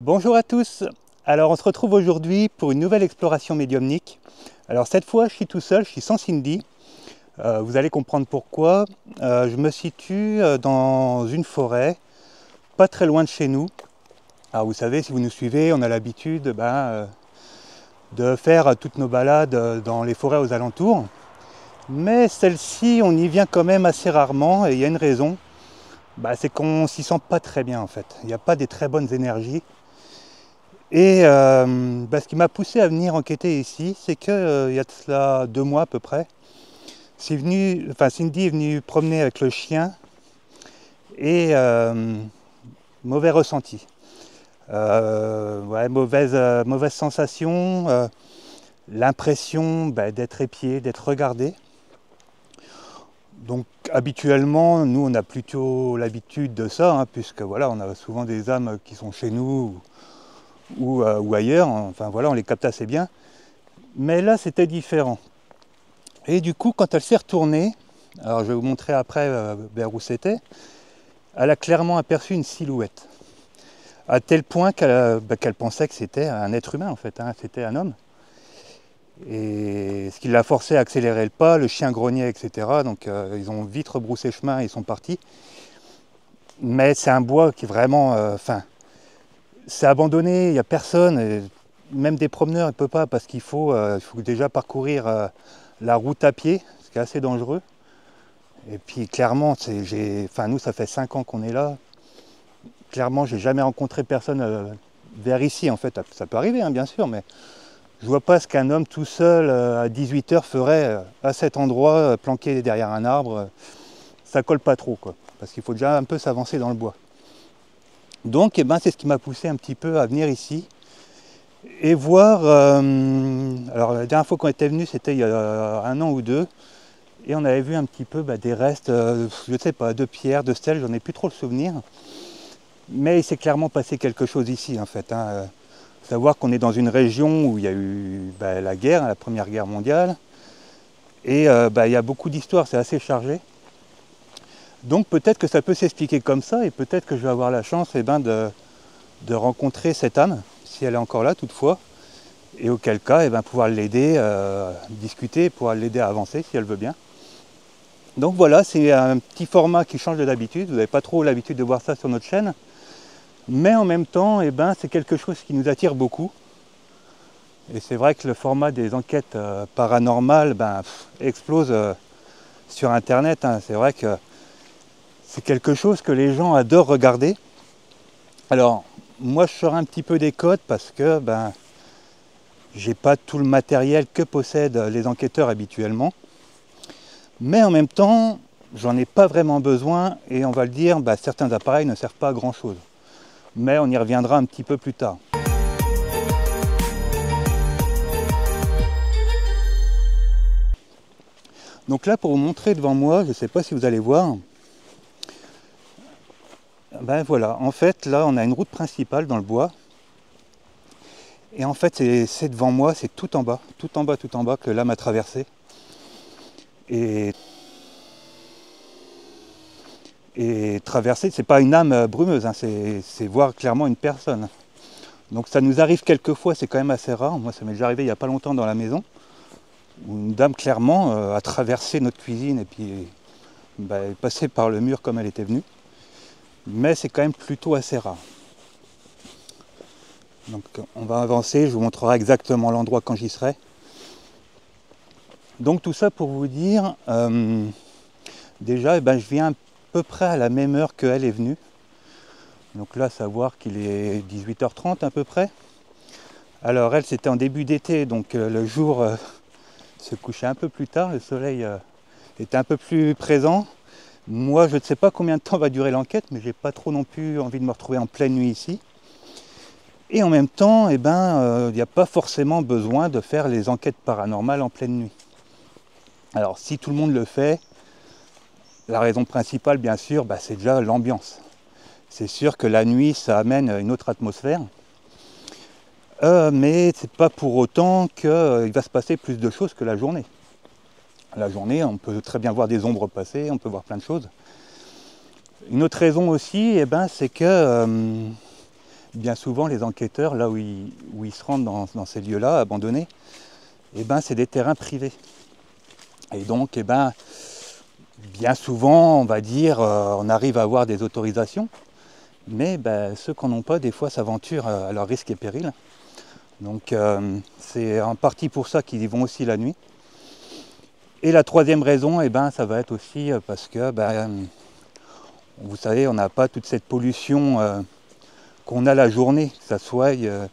Bonjour à tous. Alors on se retrouve aujourd'hui pour une nouvelle exploration médiumnique. Alors cette fois je suis tout seul, je suis sans Cindy. Vous allez comprendre pourquoi. Je me situe dans une forêt, pas très loin de chez nous. Alors vous savez, si vous nous suivez, on a l'habitude de faire toutes nos balades dans les forêts aux alentours. Mais celle-ci, on y vient quand même assez rarement et il y a une raison. C'est qu'on s'y sent pas très bien en fait. Il n'y a pas des très bonnes énergies. Et ce qui m'a poussé à venir enquêter ici, c'est qu'il y a de cela 2 mois à peu près, Cindy est venue promener avec le chien et mauvais ressenti. Mauvaise sensation, l'impression d'être épié, d'être regardé. Donc habituellement, nous on a plutôt l'habitude de ça, puisque voilà, on a souvent des âmes qui sont chez nous ou ailleurs, enfin voilà, on les capte assez bien. Mais là, c'était différent. Et du coup, quand elle s'est retournée, alors je vais vous montrer après vers où c'était, elle a clairement aperçu une silhouette. À tel point qu'elle pensait que c'était un être humain en fait, c'était un homme. Et ce qui l'a forcé à accélérer le pas, le chien grognait, etc. Donc ils ont vite rebroussé chemin et ils sont partis. Mais c'est un bois qui est vraiment... c'est abandonné, il n'y a personne. Et même des promeneurs ne peuvent pas parce qu'il faut déjà parcourir la route à pied, ce qui est assez dangereux. Et puis clairement, nous ça fait 5 ans qu'on est là. Clairement, j'ai jamais rencontré personne vers ici en fait. Ça peut arriver bien sûr, mais je vois pas ce qu'un homme tout seul à 18 h ferait à cet endroit, planqué derrière un arbre. Ça colle pas trop quoi, parce qu'il faut déjà un peu s'avancer dans le bois. Donc c'est ce qui m'a poussé un petit peu à venir ici et voir. Alors la dernière fois qu'on était venu, c'était il y a 1 an ou 2. Et on avait vu un petit peu des restes, je ne sais pas, de pierres, de stèles, j'en ai plus trop le souvenir. Mais il s'est clairement passé quelque chose ici en fait. Savoir qu'on est dans une région où il y a eu la guerre, la Première Guerre mondiale. Et il y a beaucoup d'histoires, c'est assez chargé. Donc peut-être que ça peut s'expliquer comme ça et peut-être que je vais avoir la chance de rencontrer cette âme, si elle est encore là toutefois. Et auquel cas, pouvoir l'aider, discuter, pouvoir l'aider à avancer si elle veut bien. Donc voilà, c'est un petit format qui change de d'habitude. Vous n'avez pas trop l'habitude de voir ça sur notre chaîne. Mais en même temps, c'est quelque chose qui nous attire beaucoup. Et c'est vrai que le format des enquêtes paranormales explose sur Internet. C'est vrai que c'est quelque chose que les gens adorent regarder. Alors, moi je sors un petit peu des codes parce que j'ai pas tout le matériel que possèdent les enquêteurs habituellement. Mais en même temps, j'en ai pas vraiment besoin et on va le dire, certains appareils ne servent pas à grand chose. Mais on y reviendra un petit peu plus tard. Donc là, pour vous montrer devant moi, je ne sais pas si vous allez voir, voilà, en fait là on a une route principale dans le bois. Et en fait c'est devant moi, c'est tout en bas que l'âme a traversé. Et traverser, c'est pas une âme brumeuse, c'est voir clairement une personne. Donc ça nous arrive quelquefois, c'est quand même assez rare. Moi ça m'est déjà arrivé il n'y a pas longtemps dans la maison, où une dame clairement a traversé notre cuisine et puis est passée par le mur comme elle était venue. Mais c'est quand même plutôt assez rare. Donc on va avancer, je vous montrerai exactement l'endroit quand j'y serai. Donc tout ça pour vous dire, déjà je viens à peu près à la même heure qu'elle est venue. Donc là, savoir qu'il est 18 h 30 à peu près. Alors elle, c'était en début d'été, donc le jour se couchait un peu plus tard, le soleil était un peu plus présent. Moi, je ne sais pas combien de temps va durer l'enquête, mais j'ai pas trop non plus envie de me retrouver en pleine nuit ici. Et en même temps, il n'y a pas forcément besoin de faire les enquêtes paranormales en pleine nuit. Alors si tout le monde le fait, la raison principale, bien sûr, c'est déjà l'ambiance. C'est sûr que la nuit, ça amène une autre atmosphère. Mais c'est pas pour autant qu'il va se passer plus de choses que la journée. La journée, on peut très bien voir des ombres passer, on peut voir plein de choses. Une autre raison aussi, c'est que bien souvent les enquêteurs, là où ils se rendent dans ces lieux-là abandonnés, eh ben, c'est des terrains privés. Et donc, eh ben, bien souvent, on va dire, on arrive à avoir des autorisations, mais ben, ceux qui n'en ont pas, des fois, s'aventurent à leur risque et péril. Donc, c'est en partie pour ça qu'ils y vont aussi la nuit. Et la troisième raison, eh ben, ça va être aussi parce que, ben, vous savez, on n'a pas toute cette pollution qu'on a la journée, que ça soit ben,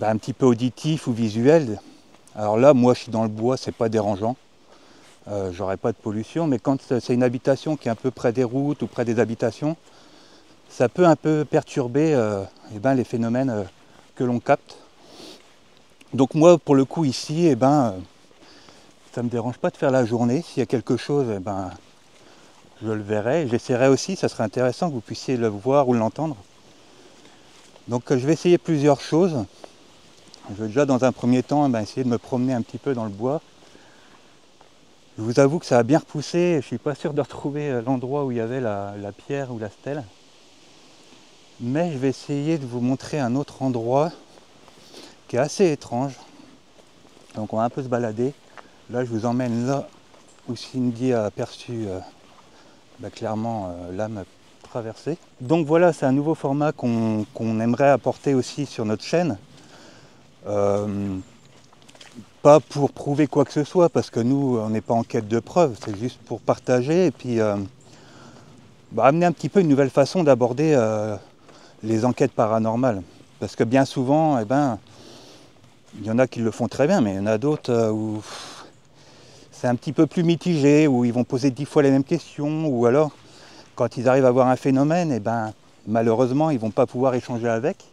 un petit peu auditif ou visuel. Alors là, moi, je suis dans le bois, c'est pas dérangeant. J'aurais pas de pollution, mais quand c'est une habitation qui est un peu près des routes ou près des habitations, ça peut un peu perturber eh ben, les phénomènes que l'on capte. Donc moi, pour le coup, ici, eh ben, ça ne me dérange pas de faire la journée. S'il y a quelque chose, eh ben, je le verrai. J'essaierai aussi, ça serait intéressant que vous puissiez le voir ou l'entendre. Donc je vais essayer plusieurs choses. Je vais déjà dans un premier temps essayer de me promener un petit peu dans le bois. Je vous avoue que ça a bien repoussé, je ne suis pas sûr de retrouver l'endroit où il y avait la pierre ou la stèle. Mais je vais essayer de vous montrer un autre endroit qui est assez étrange. Donc on va un peu se balader. Là je vous emmène là où Cindy a aperçu clairement l'âme traversée. Donc voilà, c'est un nouveau format qu'on aimerait apporter aussi sur notre chaîne. Pas pour prouver quoi que ce soit, parce que nous, on n'est pas en quête de preuves, c'est juste pour partager et puis amener un petit peu une nouvelle façon d'aborder les enquêtes paranormales. Parce que bien souvent, eh ben, il y en a qui le font très bien, mais il y en a d'autres où c'est un petit peu plus mitigé, où ils vont poser 10 fois les mêmes questions, ou alors, quand ils arrivent à voir un phénomène, eh ben, malheureusement, ils ne vont pas pouvoir échanger avec.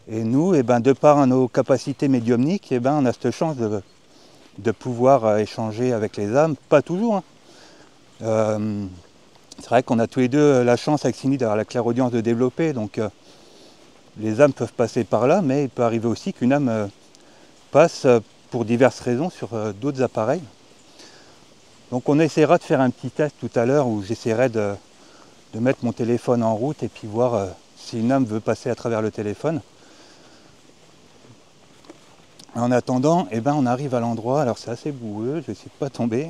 Et nous, eh ben, de par nos capacités médiumniques, eh ben, on a cette chance de pouvoir échanger avec les âmes. Pas toujours. Hein. C'est vrai qu'on a tous les deux la chance avec Cindy d'avoir la clairaudience de développer, donc les âmes peuvent passer par là, mais il peut arriver aussi qu'une âme passe pour diverses raisons sur d'autres appareils. Donc on essaiera de faire un petit test tout à l'heure où j'essaierai de mettre mon téléphone en route et puis voir si une âme veut passer à travers le téléphone. En attendant, eh ben, on arrive à l'endroit, alors c'est assez boueux, je vais essayer de ne pas tomber.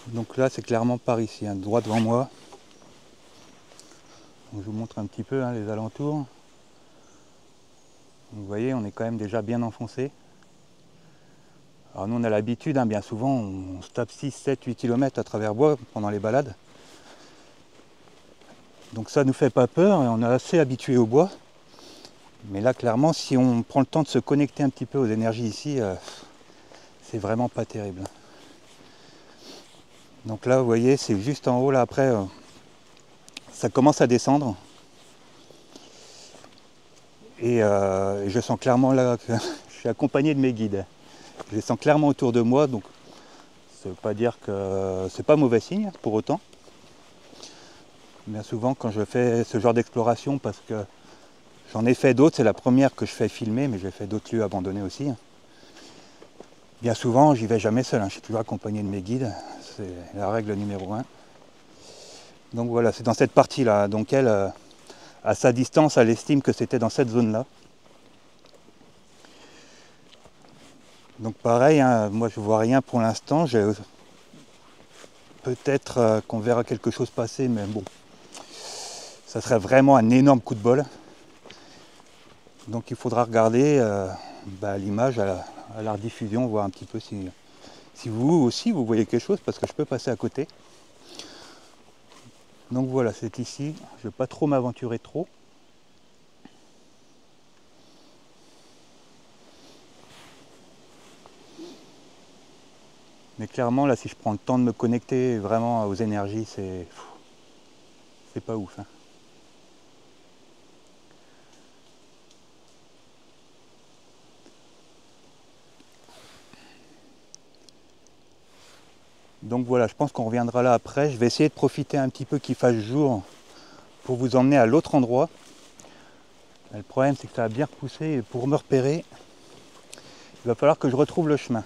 Donc là c'est clairement par ici, droit devant moi. Donc, je vous montre un petit peu les alentours. Donc, vous voyez, on est quand même déjà bien enfoncé. Alors nous on a l'habitude, bien souvent on se tape 6, 7, 8 km à travers bois pendant les balades. Donc ça ne nous fait pas peur et on est assez habitué au bois. Mais là clairement si on prend le temps de se connecter un petit peu aux énergies ici, c'est vraiment pas terrible. Donc là vous voyez c'est juste en haut là après ça commence à descendre. Et je sens clairement là que je suis accompagné de mes guides. Je les sens clairement autour de moi, donc ça ne veut pas dire que c'est pas mauvais signe pour autant. Bien souvent quand je fais ce genre d'exploration, parce que j'en ai fait d'autres, c'est la première que je fais filmer, mais j'ai fait d'autres lieux abandonnés aussi. Bien souvent j'y vais jamais seul, je suis toujours accompagné de mes guides, c'est la règle numéro 1. Donc voilà, c'est dans cette partie-là, donc elle, à sa distance, elle estime que c'était dans cette zone-là. Donc pareil, moi je vois rien pour l'instant, peut-être qu'on verra quelque chose passer, mais bon, ça serait vraiment un énorme coup de bol. Donc il faudra regarder l'image à la rediffusion, voir un petit peu si vous aussi vous voyez quelque chose, parce que je peux passer à côté. Donc voilà, c'est ici, je ne vais pas trop m'aventurer trop. Mais clairement, là, si je prends le temps de me connecter vraiment aux énergies, c'est pas ouf. Donc voilà, je pense qu'on reviendra là après. Je vais essayer de profiter un petit peu qu'il fasse jour pour vous emmener à l'autre endroit. Le problème, c'est que ça a bien repoussé et pour me repérer, il va falloir que je retrouve le chemin.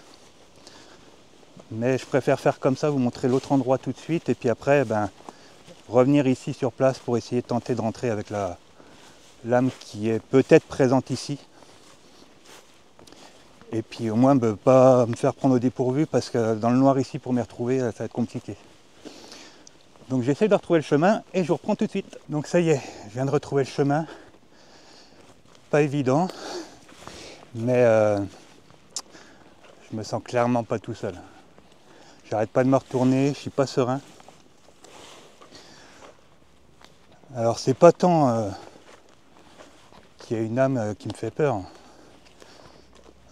Mais je préfère faire comme ça, vous montrer l'autre endroit tout de suite et puis après, revenir ici sur place pour essayer de tenter de rentrer avec la lame qui est peut-être présente ici. Et puis au moins pas me faire prendre au dépourvu parce que dans le noir ici pour m'y retrouver ça va être compliqué. Donc j'essaie de retrouver le chemin et je vous reprends tout de suite. Donc ça y est, je viens de retrouver le chemin. Pas évident, mais je me sens clairement pas tout seul. J'arrête pas de me retourner, je suis pas serein. Alors c'est pas tant qu'il y a une âme qui me fait peur.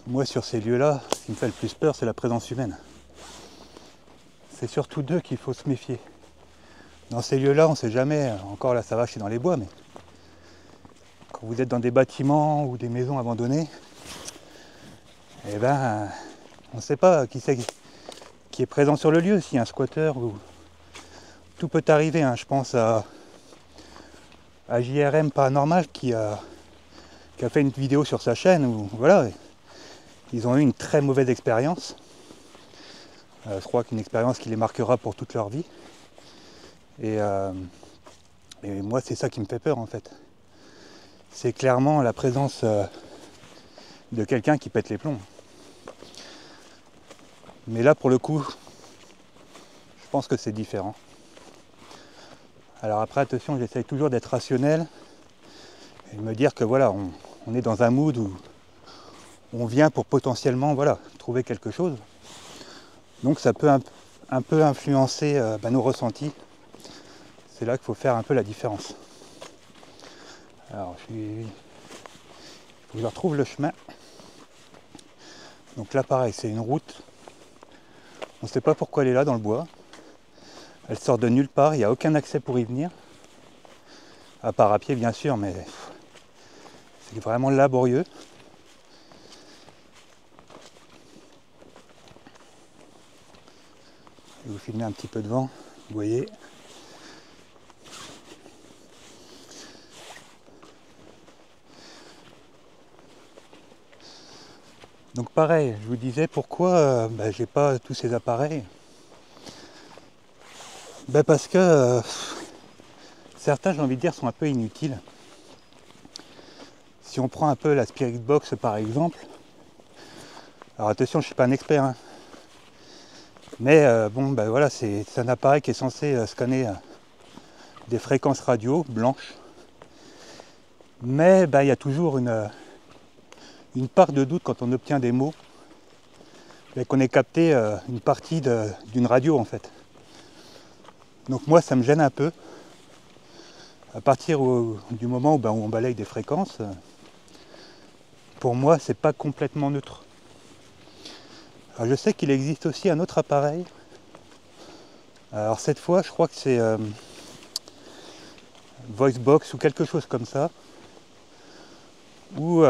Moi sur ces lieux-là, ce qui me fait le plus peur, c'est la présence humaine. C'est surtout d'eux qu'il faut se méfier. Dans ces lieux-là, on ne sait jamais, encore là ça va, je suis dans les bois, mais quand vous êtes dans des bâtiments ou des maisons abandonnées, eh ben, on ne sait pas qui c'est qui est présent sur le lieu, s'il y a un squatteur ou... Tout peut arriver, hein. Je pense à JRM Paranormal qui a fait une vidéo sur sa chaîne où voilà, ils ont eu une très mauvaise expérience. Je crois qu'une expérience qui les marquera pour toute leur vie. Et moi, c'est ça qui me fait peur en fait. C'est clairement la présence de quelqu'un qui pète les plombs. Mais là, pour le coup, je pense que c'est différent. Alors après, attention, j'essaye toujours d'être rationnel et de me dire que voilà, on est dans un mood où on vient pour potentiellement voilà, trouver quelque chose. Donc ça peut un peu influencer nos ressentis. C'est là qu'il faut faire un peu la différence. Alors je retrouve le chemin. Donc là pareil, c'est une route. On ne sait pas pourquoi elle est là dans le bois. Elle sort de nulle part, il n'y a aucun accès pour y venir. À part à pied bien sûr, mais c'est vraiment laborieux. Je vais vous filmer un petit peu devant, vous voyez. Donc pareil, je vous disais pourquoi j'ai pas tous ces appareils. Parce que certains, j'ai envie de dire, sont un peu inutiles. Si on prend un peu la Spirit Box par exemple, alors attention, je ne suis pas un expert, hein, mais voilà, c'est un appareil qui est censé scanner des fréquences radio blanches, mais il y a toujours une part de doute quand on obtient des mots et qu'on ait capté une partie d'une radio en fait. Donc moi ça me gêne un peu. À partir du moment où on balaye des fréquences, pour moi c'est pas complètement neutre. Alors, je sais qu'il existe aussi un autre appareil. Alors cette fois je crois que c'est Voicebox ou quelque chose comme ça. Ou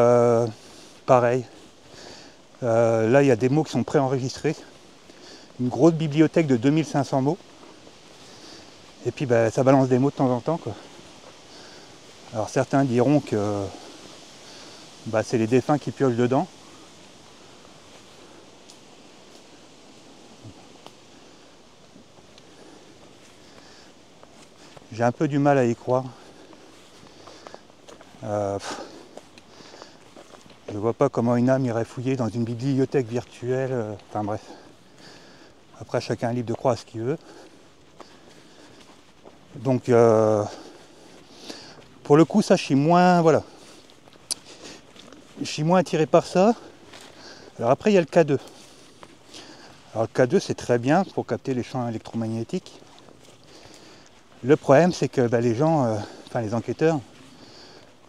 pareil. Là il y a des mots qui sont préenregistrés. Une grosse bibliothèque de 2500 mots. Et puis ça balance des mots de temps en temps quoi. Alors certains diront que c'est les défunts qui piochent dedans. J'ai un peu du mal à y croire. Je ne vois pas comment une âme irait fouiller dans une bibliothèque virtuelle. Enfin bref. Après chacun est libre de croire ce qu'il veut. Donc pour le coup ça je suis moins attiré par ça. Alors après il y a le K2. Alors le K2 c'est très bien pour capter les champs électromagnétiques. Le problème c'est que les gens, les enquêteurs,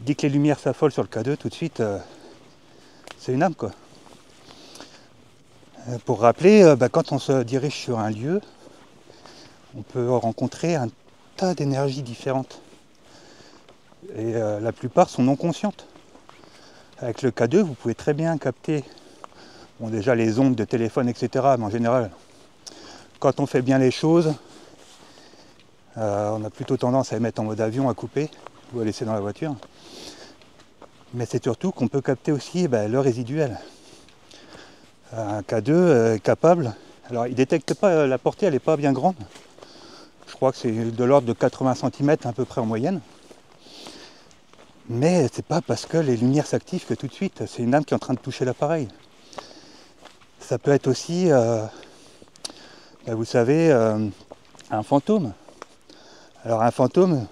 dès que les lumières s'affolent sur le K2, tout de suite c'est une âme quoi. Pour rappeler, quand on se dirige sur un lieu, on peut rencontrer un tas d'énergies différentes. Et la plupart sont non conscientes. Avec le K2, vous pouvez très bien capter déjà les ondes de téléphone, etc. Mais en général, quand on fait bien les choses, on a plutôt tendance à les mettre en mode avion, à couper ou à laisser dans la voiture. Mais c'est surtout qu'on peut capter aussi le résiduel. Un K2 est capable. Alors il ne détecte pas la portée, elle n'est pas bien grande. Je crois que c'est de l'ordre de 80 cm à peu près en moyenne. Mais c'est pas parce que les lumières s'activent que tout de suite, c'est une âme qui est en train de toucher l'appareil. Ça peut être aussi, vous savez, un fantôme. Alors un fantôme,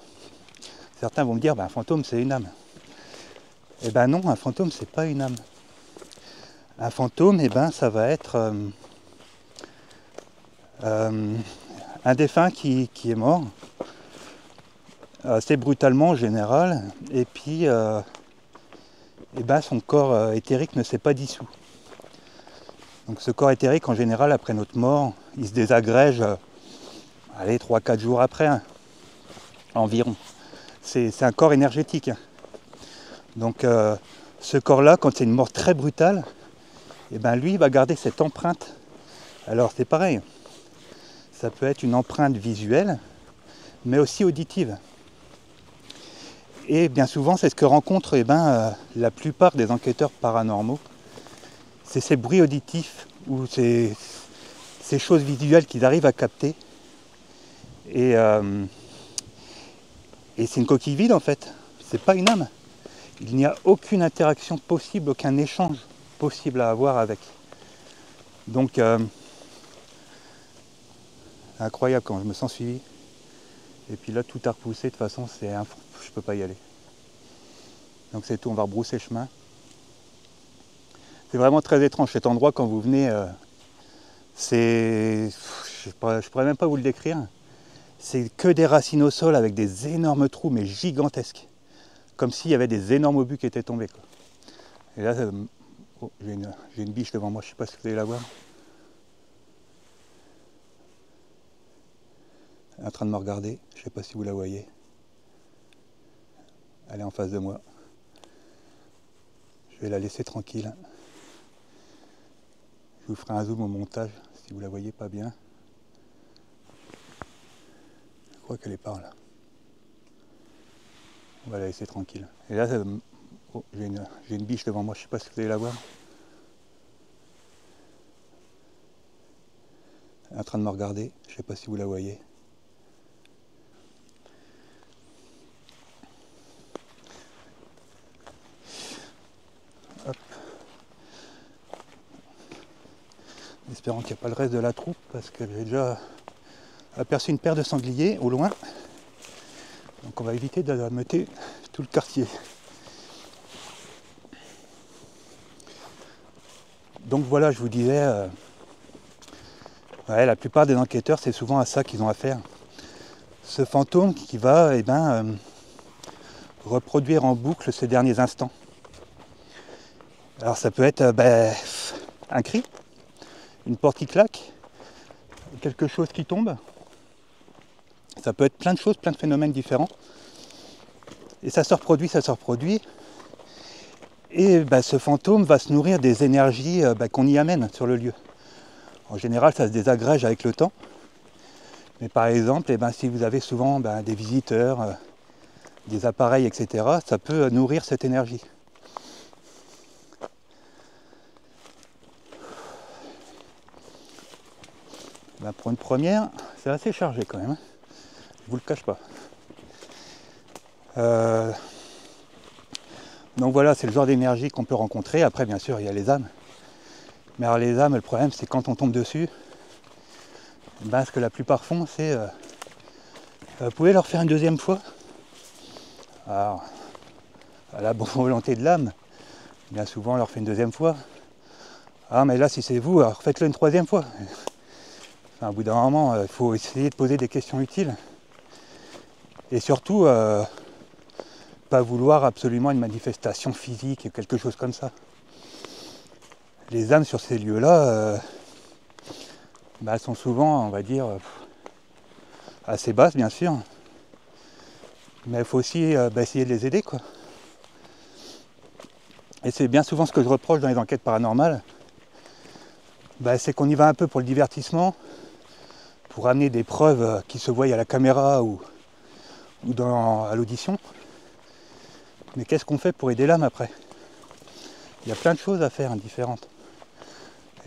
certains vont me dire, un fantôme c'est une âme. Eh ben non, un fantôme c'est pas une âme. Un fantôme, ça va être un défunt qui est mort, assez brutalement en général, et puis son corps éthérique ne s'est pas dissous. Donc ce corps éthérique en général après notre mort, il se désagrège 3-4 jours après, environ. C'est un corps énergétique. Donc ce corps-là, quand c'est une mort très brutale, lui il va garder cette empreinte. Alors c'est pareil, ça peut être une empreinte visuelle, mais aussi auditive. Et bien souvent, c'est ce que rencontrent la plupart des enquêteurs paranormaux. C'est ces bruits auditifs ou ces choses visuelles qu'ils arrivent à capter. Et c'est une coquille vide en fait. C'est pas une âme. Il n'y a aucune interaction possible, aucun échange possible à avoir avec. Donc, incroyable quand je me sens suivi. Et puis là, tout a repoussé. De toute façon, je peux pas y aller. Donc c'est tout, on va rebrousser chemin. C'est vraiment très étrange cet endroit quand vous venez. Je pourrais même pas vous le décrire. C'est que des racines au sol avec des énormes trous, mais gigantesques. Comme s'il y avait des énormes obus qui étaient tombés, quoi. Et là, j'ai une biche devant moi, je sais pas si vous allez la voir. Elle est en train de me regarder, je sais pas si vous la voyez. Elle est en face de moi. Je vais la laisser tranquille. Je vous ferai un zoom au montage si vous la voyez pas bien. Je crois qu'elle est par là. On va la laisser tranquille. Et là, j'ai une biche devant moi, je sais pas si vous allez la voir. Elle est en train de me regarder, je sais pas si vous la voyez. Hop. Espérons qu'il n'y a pas le reste de la troupe parce que j'ai déjà aperçu une paire de sangliers au loin. Donc on va éviter d'ameuter tout le quartier. Donc voilà, je vous disais, la plupart des enquêteurs, c'est souvent à ça qu'ils ont affaire. Ce fantôme qui va reproduire en boucle ces derniers instants. Alors ça peut être un cri, une porte qui claque, quelque chose qui tombe. Ça peut être plein de choses, plein de phénomènes différents. Et ça se reproduit. Et ce fantôme va se nourrir des énergies qu'on y amène sur le lieu. En général, ça se désagrège avec le temps. Mais par exemple, si vous avez souvent des visiteurs, des appareils, etc., ça peut nourrir cette énergie. Pour une première, c'est assez chargé quand même. Je vous le cache pas. Donc voilà, c'est le genre d'énergie qu'on peut rencontrer. Après, bien sûr, il y a les âmes. Mais alors les âmes, le problème, c'est quand on tombe dessus, ce que la plupart font, c'est vous pouvez leur faire une deuxième fois. Alors, à la bonne volonté de l'âme, bien souvent, on leur fait une deuxième fois. Ah, mais là, si c'est vous, alors faites-le une troisième fois. Au bout d'un moment, il faut essayer de poser des questions utiles. Et surtout, pas vouloir absolument une manifestation physique, quelque chose comme ça. Les âmes sur ces lieux-là, elles sont souvent, on va dire, assez basses, bien sûr. Mais il faut aussi essayer de les aider, quoi. Et c'est bien souvent ce que je reproche dans les enquêtes paranormales. C'est qu'on y va un peu pour le divertissement, pour amener des preuves qui se voient à la caméra ou à l'audition. Mais qu'est-ce qu'on fait pour aider l'âme après? Il y a plein de choses à faire différentes.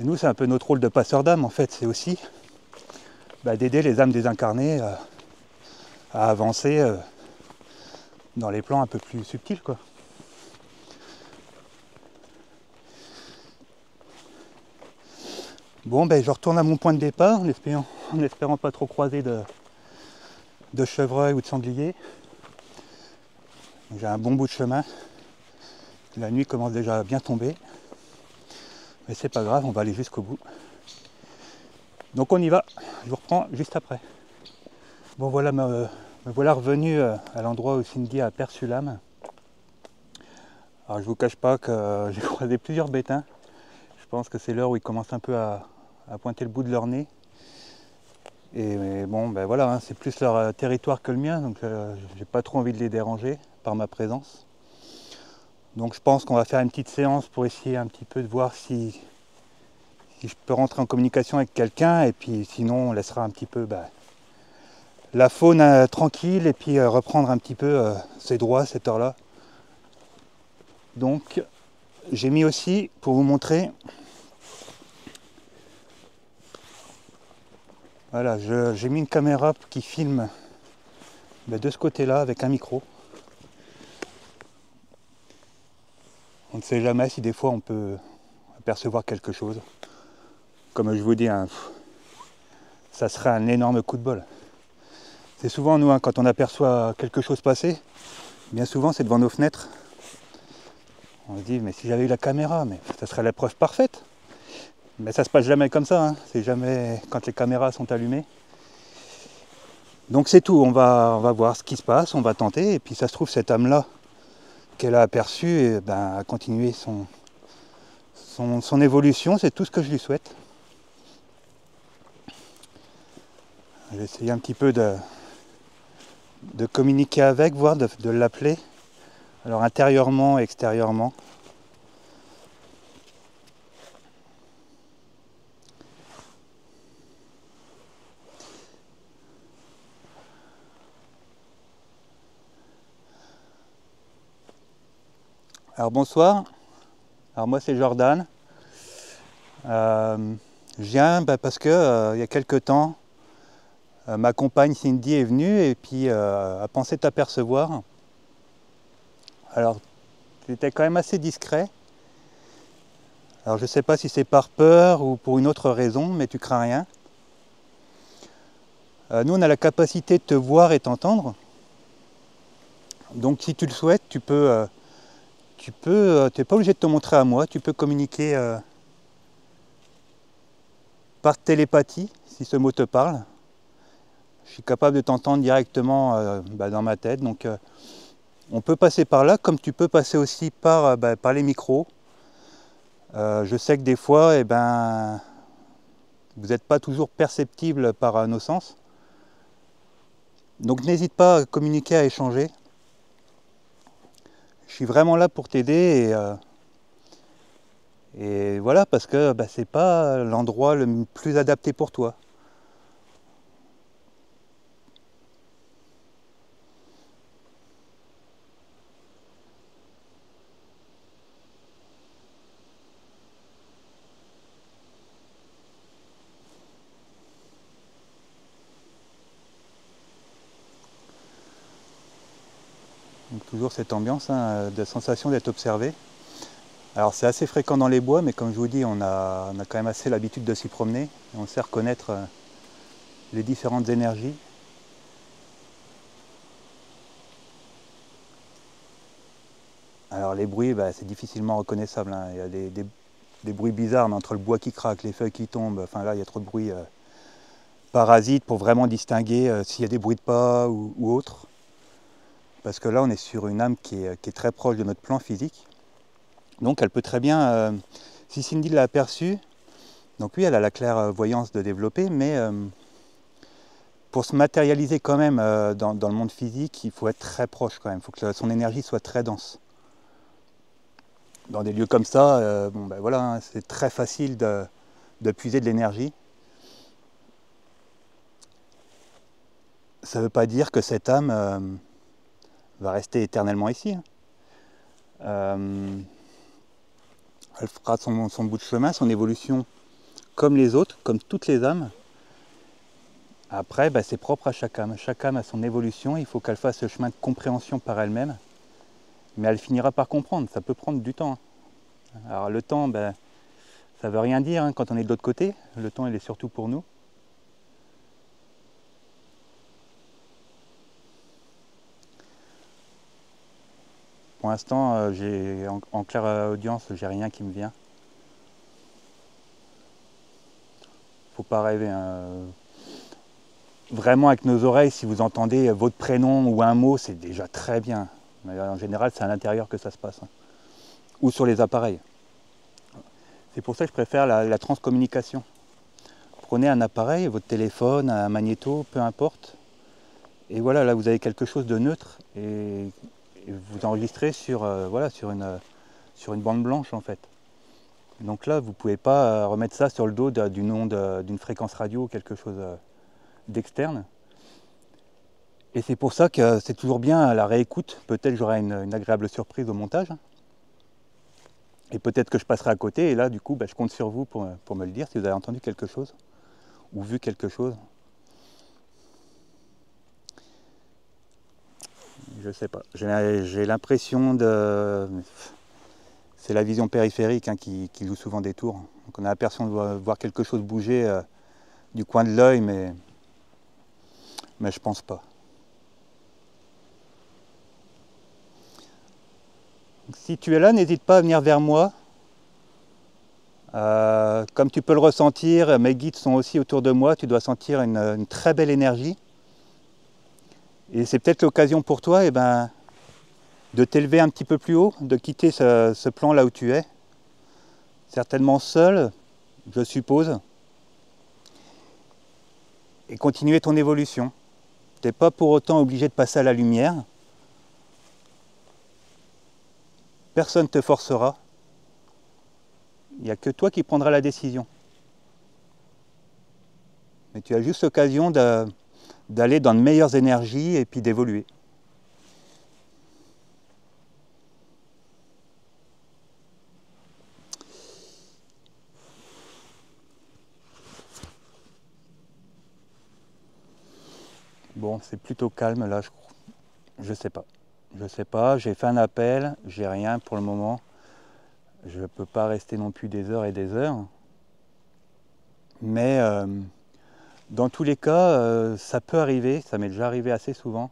Et nous, c'est un peu notre rôle de passeur d'âme en fait, c'est aussi d'aider les âmes désincarnées à avancer dans les plans un peu plus subtils, quoi. Bon, ben je retourne à mon point de départ en espérant pas trop croiser de chevreuil ou de sanglier. J'ai un bon bout de chemin. La nuit commence déjà à bien tomber. Mais c'est pas grave, on va aller jusqu'au bout. Donc on y va. Je vous reprends juste après. Bon, voilà, me voilà revenu à l'endroit où Cindy a aperçu l'âme. Alors je vous cache pas que j'ai croisé plusieurs bétins. Je pense que c'est l'heure où ils commencent un peu à pointer le bout de leur nez. Et bon, ben voilà, hein, c'est plus leur territoire que le mien, donc j'ai pas trop envie de les déranger par ma présence. Donc je pense qu'on va faire une petite séance pour essayer un petit peu de voir si je peux rentrer en communication avec quelqu'un, et puis sinon on laissera un petit peu la faune tranquille, et puis reprendre un petit peu ses droits à cette heure-là. Donc j'ai mis aussi, pour vous montrer, voilà, j'ai mis une caméra qui filme de ce côté-là avec un micro. On ne sait jamais si des fois on peut apercevoir quelque chose. Comme je vous dis, hein, ça serait un énorme coup de bol. C'est souvent nous, hein, quand on aperçoit quelque chose passer, bien souvent c'est devant nos fenêtres. On se dit, mais si j'avais eu la caméra, mais ça serait la preuve parfaite. Mais ça se passe jamais comme ça, hein. C'est jamais quand les caméras sont allumées. Donc c'est tout, on va voir ce qui se passe, on va tenter, et puis ça se trouve cette âme-là qu'elle a aperçue, et a continué son évolution, c'est tout ce que je lui souhaite. Je vais essayer un petit peu de communiquer avec, voire de l'appeler, alors intérieurement et extérieurement. Alors bonsoir, alors moi c'est Jordan. Je viens parce que il y a quelque temps, ma compagne Cindy est venue et puis a pensé t'apercevoir. Alors c'était quand même assez discret. Alors je sais pas si c'est par peur ou pour une autre raison, mais tu crains rien. Nous on a la capacité de te voir et t'entendre. Donc si tu le souhaites, tu n'es pas obligé de te montrer à moi, tu peux communiquer par télépathie, si ce mot te parle. Je suis capable de t'entendre directement dans ma tête. Donc on peut passer par là, comme tu peux passer aussi par les micros. Je sais que des fois, vous n'êtes pas toujours perceptible par nos sens. Donc n'hésite pas à communiquer, à échanger. Je suis vraiment là pour t'aider et voilà, parce que c'est pas l'endroit le plus adapté pour toi. Donc toujours cette ambiance de sensation d'être observé. Alors c'est assez fréquent dans les bois, mais comme je vous dis, on a quand même assez l'habitude de s'y promener. Et on sait reconnaître les différentes énergies. Alors les bruits, c'est difficilement reconnaissable, hein. Il y a des bruits bizarres, mais entre le bois qui craque, les feuilles qui tombent, enfin là il y a trop de bruits parasites pour vraiment distinguer s'il y a des bruits de pas ou autre. Parce que là on est sur une âme qui est très proche de notre plan physique. Donc elle peut très bien, si Cindy l'a aperçue, donc oui elle a la clairvoyance de développer, mais pour se matérialiser quand même dans le monde physique, il faut être très proche quand même, il faut que son énergie soit très dense. Dans des lieux comme ça, voilà, hein, c'est très facile de puiser de l'énergie. Ça ne veut pas dire que cette âme va rester éternellement ici. Elle fera son bout de chemin, son évolution comme les autres, comme toutes les âmes. Après, bah, c'est propre à chaque âme. Chaque âme a son évolution, il faut qu'elle fasse ce chemin de compréhension par elle-même. Mais elle finira par comprendre, ça peut prendre du temps. Alors le temps, ben, ça ne veut rien dire hein, quand on est de l'autre côté. Le temps, il est surtout pour nous. Pour l'instant, en claire audience, j'ai rien qui me vient. Faut pas rêver. Hein. Vraiment avec nos oreilles, si vous entendez votre prénom ou un mot, c'est déjà très bien. Mais en général, c'est à l'intérieur que ça se passe. Hein. Ou sur les appareils. C'est pour ça que je préfère la transcommunication. Prenez un appareil, votre téléphone, un magnéto, peu importe. Et voilà, là vous avez quelque chose de neutre et vous enregistrez sur, voilà, sur une bande blanche en fait. Donc là, vous ne pouvez pas remettre ça sur le dos d'une onde, d'une fréquence radio ou quelque chose d'externe. Et c'est pour ça que c'est toujours bien à la réécoute. Peut-être j'aurai une agréable surprise au montage. Et peut-être que je passerai à côté. Et là, du coup, bah, je compte sur vous pour me le dire si vous avez entendu quelque chose ou vu quelque chose. Je sais pas. J'ai l'impression de... C'est la vision périphérique hein, qui joue souvent des tours. Donc on a l'impression de voir quelque chose bouger du coin de l'œil, mais je pense pas. Donc, si tu es là, n'hésite pas à venir vers moi. Comme tu peux le ressentir, mes guides sont aussi autour de moi. Tu dois sentir une très belle énergie. Et c'est peut-être l'occasion pour toi de t'élever un petit peu plus haut, de quitter ce plan là où tu es. Certainement seul, je suppose. Et continuer ton évolution. Tu n'es pas pour autant obligé de passer à la lumière. Personne ne te forcera. Il n'y a que toi qui prendras la décision. Mais tu as juste l'occasion d'aller dans de meilleures énergies et puis d'évoluer. Bon, c'est plutôt calme là, je sais pas. Je sais pas, j'ai fait un appel, j'ai rien pour le moment. Je ne peux pas rester non plus des heures et des heures. Mais dans tous les cas, ça peut arriver, ça m'est déjà arrivé assez souvent,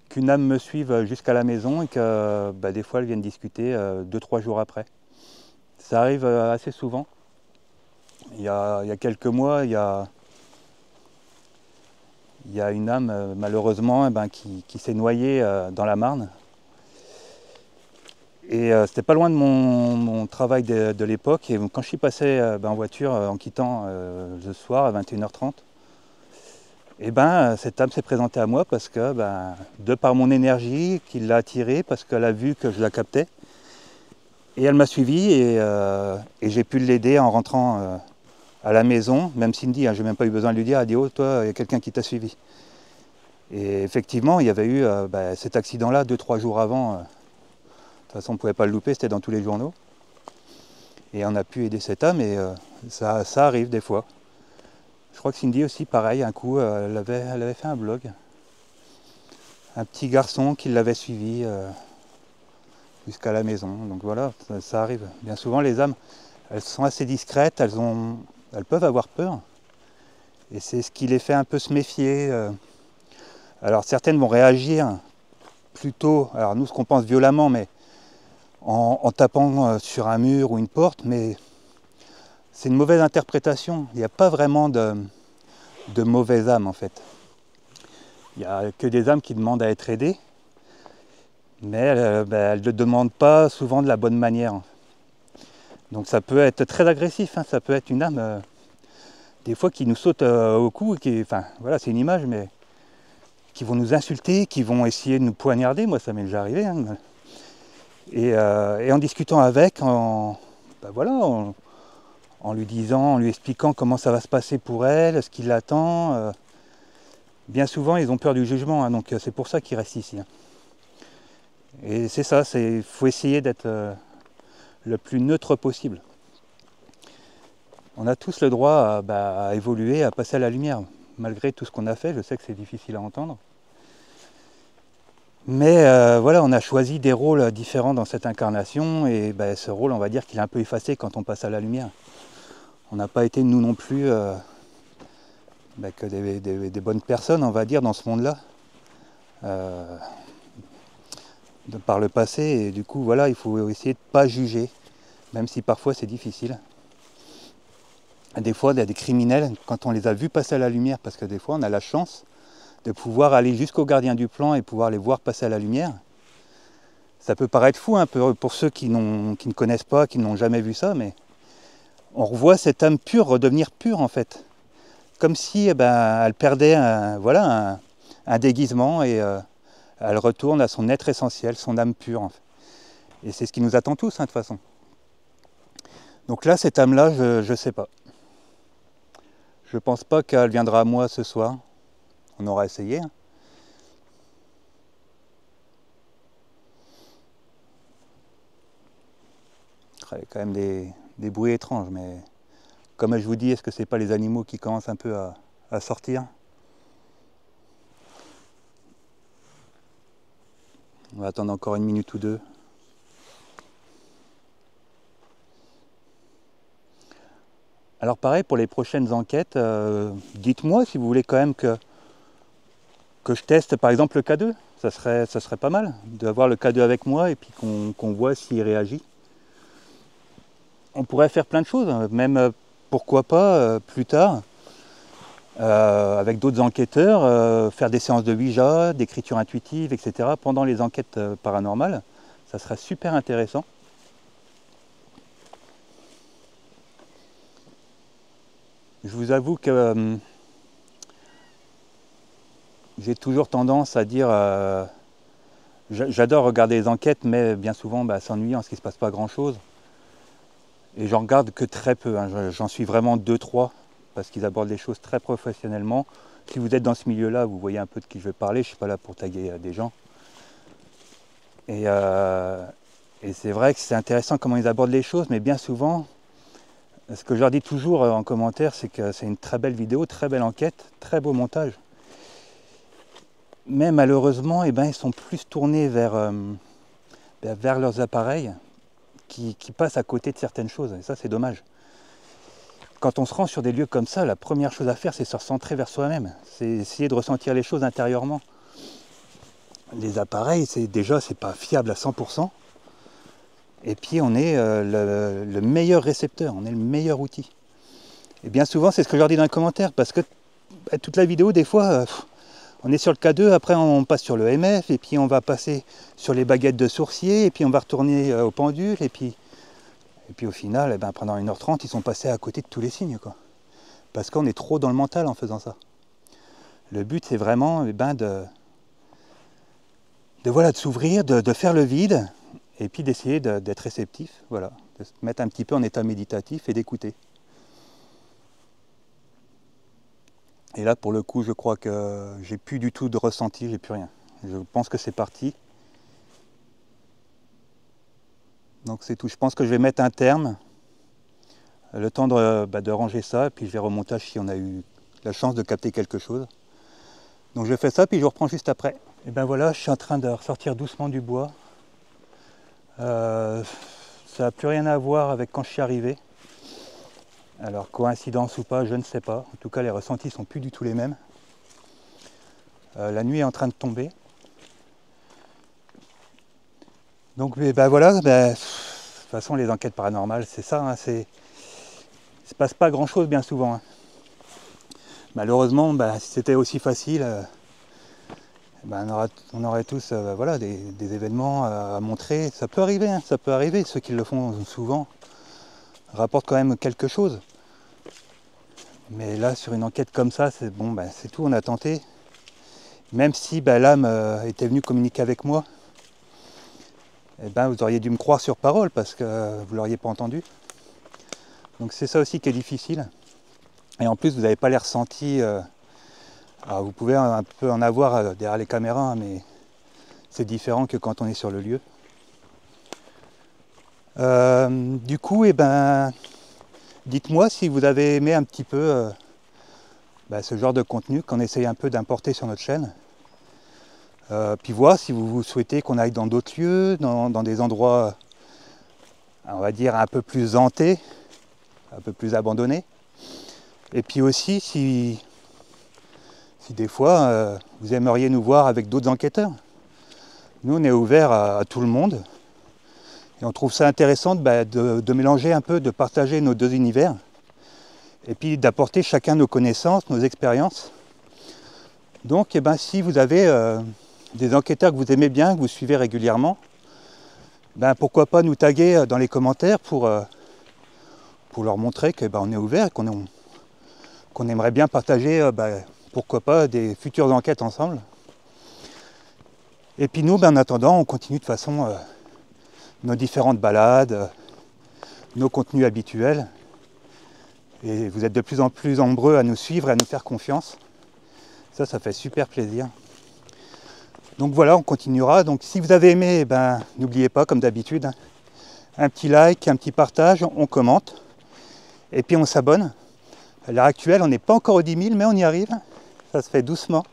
qu'une âme me suive jusqu'à la maison et que des fois elle vienne discuter 2-3 jours après. Ça arrive assez souvent. Il y a quelques mois, il y a une âme malheureusement qui s'est noyée dans la Marne. Et c'était pas loin de mon travail de l'époque. Et quand je suis passé en voiture en quittant le soir à 21h30, et cette âme s'est présentée à moi parce que de par mon énergie qui l'a attirée, parce qu'elle a vu que je la captais, et elle m'a suivi et j'ai pu l'aider en rentrant à la maison. Même Cindy, j'ai même pas eu besoin de lui dire, elle dit oh toi il y a quelqu'un qui t'a suivi. Et effectivement il y avait eu cet accident là 2-3 jours avant. De toute façon, on ne pouvait pas le louper, c'était dans tous les journaux. Et on a pu aider cette âme et ça arrive des fois. Je crois que Cindy aussi, pareil, un coup, elle avait fait un blog. Un petit garçon qui l'avait suivi jusqu'à la maison. Donc voilà, ça arrive. Bien souvent, les âmes, elles sont assez discrètes, elles peuvent avoir peur. Et c'est ce qui les fait un peu se méfier. Alors certaines vont réagir plutôt, alors nous ce qu'on pense violemment, mais en tapant sur un mur ou une porte, mais c'est une mauvaise interprétation. Il n'y a pas vraiment de mauvaises âmes en fait. Il n'y a que des âmes qui demandent à être aidées, mais elles ne demandent pas souvent de la bonne manière. Donc ça peut être très agressif, hein. Ça peut être une âme des fois qui nous saute au cou, voilà, c'est une image, mais qui vont nous insulter, qui vont essayer de nous poignarder. Moi ça m'est déjà arrivé. Hein. Et en discutant avec, en lui disant, en lui expliquant comment ça va se passer pour elle, ce qui l'attend, bien souvent ils ont peur du jugement, hein, donc c'est pour ça qu'ils restent ici. Hein. Et c'est ça, il faut essayer d'être le plus neutre possible. On a tous le droit à évoluer, à passer à la lumière. malgré tout ce qu'on a fait. Je sais que c'est difficile à entendre. Mais voilà, on a choisi des rôles différents dans cette incarnation et ben, ce rôle, on va dire qu'il est un peu effacé quand on passe à la lumière. On n'a pas été, nous non plus, ben, que des bonnes personnes, on va dire, dans ce monde-là, par le passé. Et du coup, voilà, il faut essayer de ne pas juger, même si parfois c'est difficile. Des fois, il y a des criminels, quand on les a vus passer à la lumière, parce que des fois, on a la chance de pouvoir aller jusqu'au gardien du plan et pouvoir les voir passer à la lumière. Ça peut paraître fou un peu pour ceux qui ne connaissent pas, qui n'ont jamais vu ça, mais on revoit cette âme pure redevenir pure en fait. Comme si elle perdait un déguisement et elle retourne à son être essentiel, son âme pure. En fait. Et c'est ce qui nous attend tous, de toute façon. Donc là, cette âme-là, je ne sais pas. Je pense pas qu'elle viendra à moi ce soir. On aura essayé. Il y a quand même des bruits étranges, mais comme je vous dis, est-ce que c'est pas les animaux qui commencent un peu à sortir? On va attendre encore 1 minute ou 2. Alors pareil, pour les prochaines enquêtes, dites-moi si vous voulez quand même que je teste par exemple le K2. Ça serait pas mal d'avoir le K2 avec moi et puis qu'on voit s'il réagit. On pourrait faire plein de choses, même pourquoi pas plus tard, avec d'autres enquêteurs, faire des séances de Ouija, d'écriture intuitive, etc. pendant les enquêtes paranormales. Ça serait super intéressant. Je vous avoue que j'ai toujours tendance à dire j'adore regarder les enquêtes, mais bien souvent s'ennuyant parce qu'il ne se passe pas grand chose. Et j'en regarde que très peu, hein. J'en suis vraiment 2-3 parce qu'ils abordent les choses très professionnellement. Si vous êtes dans ce milieu-là, vous voyez un peu de qui je vais parler, je ne suis pas là pour taguer des gens. Et c'est vrai que c'est intéressant comment ils abordent les choses, mais bien souvent, ce que je leur dis toujours en commentaire, c'est que c'est une très belle vidéo, très belle enquête, très beau montage. Mais malheureusement, ils sont plus tournés vers leurs appareils qui passent à côté de certaines choses. Et ça, c'est dommage. Quand on se rend sur des lieux comme ça, la première chose à faire, c'est se recentrer vers soi-même. C'est essayer de ressentir les choses intérieurement. Les appareils, c'est pas fiable à 100%. Et puis, on est le meilleur récepteur, on est le meilleur outil. Et bien souvent, c'est ce que je leur dis dans les commentaires, parce que toute la vidéo, des fois... on est sur le K2, après on passe sur le MF, et puis on va passer sur les baguettes de sourcier, et puis on va retourner au pendule, et puis au final, pendant 1h30, ils sont passés à côté de tous les signes, quoi. Parce qu'on est trop dans le mental en faisant ça. Le but, c'est vraiment de s'ouvrir, de faire le vide, et puis d'essayer d'être réceptif, voilà, de se mettre un petit peu en état méditatif et d'écouter. Et là, pour le coup, je crois que j'ai plus du tout de ressenti, j'ai plus rien. Je pense que c'est parti. Donc c'est tout. Je pense que je vais mettre un terme, le temps de ranger ça, puis je vais remonter si on a eu la chance de capter quelque chose. Donc je fais ça, puis je reprends juste après. Et ben voilà, je suis en train de ressortir doucement du bois. Ça n'a plus rien à voir avec quand je suis arrivé. Alors coïncidence ou pas, je ne sais pas. En tout cas, les ressentis sont plus du tout les mêmes. La nuit est en train de tomber. Donc voilà, de toute façon les enquêtes paranormales, c'est ça, hein, il ne se passe pas grand chose bien souvent. Hein. Malheureusement, si c'était aussi facile, on aurait tous des événements à montrer. Ça peut arriver, hein, ça peut arriver, ceux qui le font souvent rapportent quand même quelque chose. Mais là, sur une enquête comme ça, c'est bon, c'est tout, on a tenté. Même si l'âme était venue communiquer avec moi, vous auriez dû me croire sur parole parce que vous ne l'auriez pas entendu. Donc c'est ça aussi qui est difficile. Et en plus, vous n'avez pas les ressentis. Alors vous pouvez un peu en avoir derrière les caméras, mais c'est différent que quand on est sur le lieu. Du coup, dites-moi si vous avez aimé un petit peu ce genre de contenu qu'on essaye un peu d'importer sur notre chaîne. Puis voir si vous souhaitez qu'on aille dans d'autres lieux, dans des endroits, on va dire, un peu plus hantés, un peu plus abandonnés. Et puis aussi si des fois vous aimeriez nous voir avec d'autres enquêteurs. Nous on est ouvert à tout le monde et on trouve ça intéressant de mélanger un peu, de partager nos deux univers et puis d'apporter chacun nos connaissances, nos expériences. Donc si vous avez des enquêteurs que vous aimez bien, que vous suivez régulièrement, pourquoi pas nous taguer dans les commentaires pour leur montrer qu'on est ouvert et qu'on aimerait bien partager, pourquoi pas, des futures enquêtes ensemble. Et puis nous, en attendant, on continue de toute façon nos différentes balades, nos contenus habituels. Et vous êtes de plus en plus nombreux à nous suivre et à nous faire confiance. Ça fait super plaisir. Donc voilà, on continuera. Donc si vous avez aimé, n'oubliez pas, comme d'habitude, un petit like, un petit partage, on commente. Et puis on s'abonne. À l'heure actuelle, on n'est pas encore aux 10 000, mais on y arrive. Ça se fait doucement.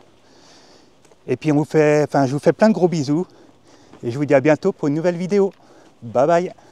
Et puis je vous fais plein de gros bisous. Et je vous dis à bientôt pour une nouvelle vidéo. Bye bye.